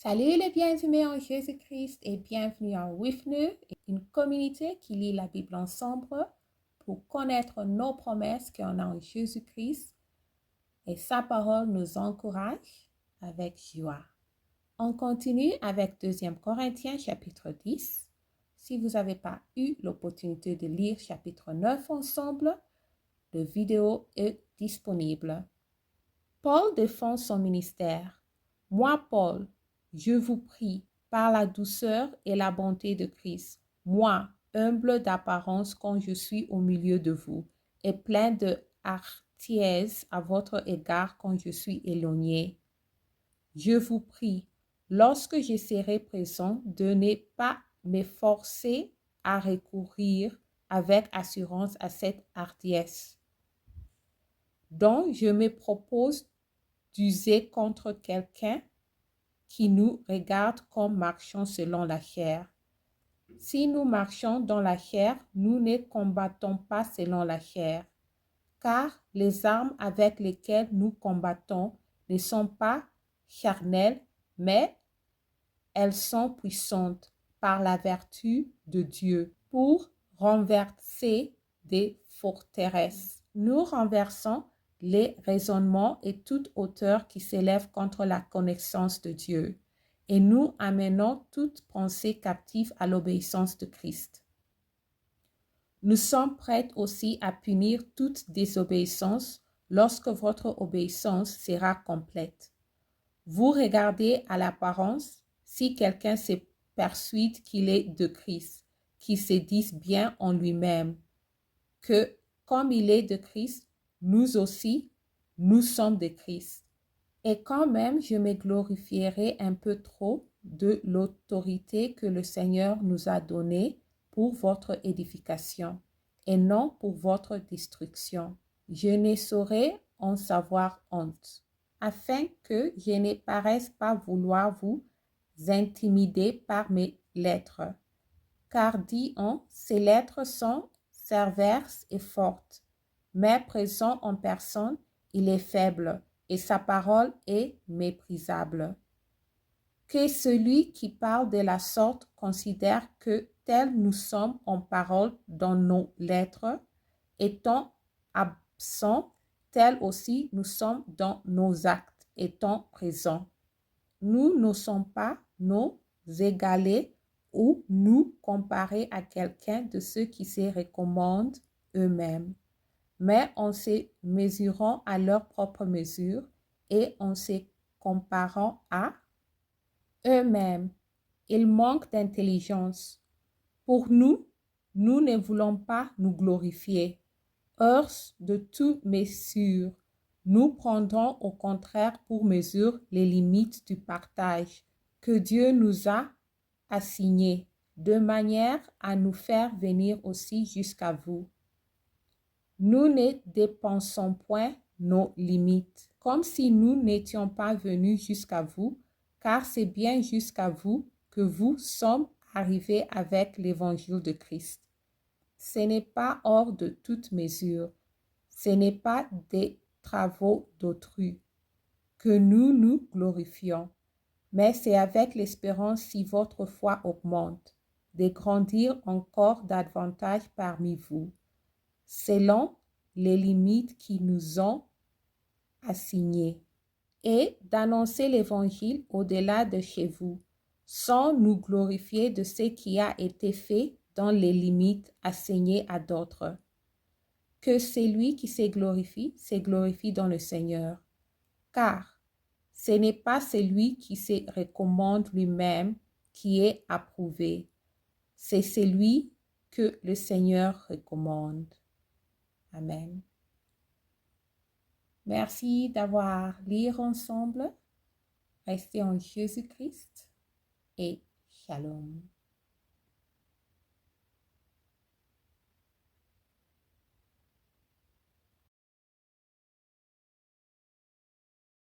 Salut les bien-aimés en Jésus-Christ et bienvenue en With Nous, une communauté qui lit la Bible ensemble pour connaître nos promesses qu'on a en Jésus-Christ et sa parole nous encourage avec joie. On continue avec 2 Corinthiens chapitre 10. Si vous n'avez pas eu l'opportunité de lire chapitre 9 ensemble, la vidéo est disponible. Paul défend son ministère. Moi, Paul, je vous prie, par la douceur et la bonté de Christ, moi, humble d'apparence quand je suis au milieu de vous, et plein de hardiesse à votre égard quand je suis éloigné. Je vous prie, lorsque je serai présent, de ne pas m'efforcer à recourir avec assurance à cette hardiesse, dont je me propose d'user contre quelqu'un qui nous regarde comme marchant selon la chair. Si nous marchons dans la chair, nous ne combattons pas selon la chair, car les armes avec lesquelles nous combattons ne sont pas charnelles, mais elles sont puissantes par la vertu de Dieu pour renverser des forteresses. Nous renversons les raisonnements et toute hauteur qui s'élève contre la connaissance de Dieu, et nous amenons toute pensée captive à l'obéissance de Christ. Nous sommes prêts aussi à punir toute désobéissance lorsque votre obéissance sera complète. Vous regardez à l'apparence si quelqu'un se persuade qu'il est de Christ, qu'il se dise bien en lui-même, que comme il est de Christ, nous aussi, nous sommes de Christ. Et quand même, je me glorifierai un peu trop de l'autorité que le Seigneur nous a donnée pour votre édification et non pour votre destruction. Je ne saurais en savoir honte, afin que je ne paraisse pas vouloir vous intimider par mes lettres. Car dit-on, ces lettres sont sévères et fortes, mais présent en personne, il est faible et sa parole est méprisable. Que celui qui parle de la sorte considère que tels nous sommes en parole dans nos lettres, étant absents, tels aussi nous sommes dans nos actes, étant présents. Nous ne sommes pas nos égalés ou nous comparer à quelqu'un de ceux qui se recommandent eux-mêmes, mais en se mesurant à leur propre mesure et en se comparant à eux-mêmes. Ils manquent d'intelligence. Pour nous, nous ne voulons pas nous glorifier. Hors de toute mesure, nous prendrons au contraire pour mesure les limites du partage que Dieu nous a assignées, de manière à nous faire venir aussi jusqu'à vous. Nous ne dépensons point nos limites, comme si nous n'étions pas venus jusqu'à vous, car c'est bien jusqu'à vous que vous sommes arrivés avec l'évangile de Christ. Ce n'est pas hors de toute mesure, ce n'est pas des travaux d'autrui que nous nous glorifions, mais c'est avec l'espérance si votre foi augmente, de grandir encore davantage parmi vous, selon les limites qui nous ont assignées, et d'annoncer l'évangile au-delà de chez vous, sans nous glorifier de ce qui a été fait dans les limites assignées à d'autres. Que celui qui se glorifie dans le Seigneur, car ce n'est pas celui qui se recommande lui-même qui est approuvé, c'est celui que le Seigneur recommande. Amen. Merci d'avoir lu ensemble. Restez en Jésus-Christ et shalom.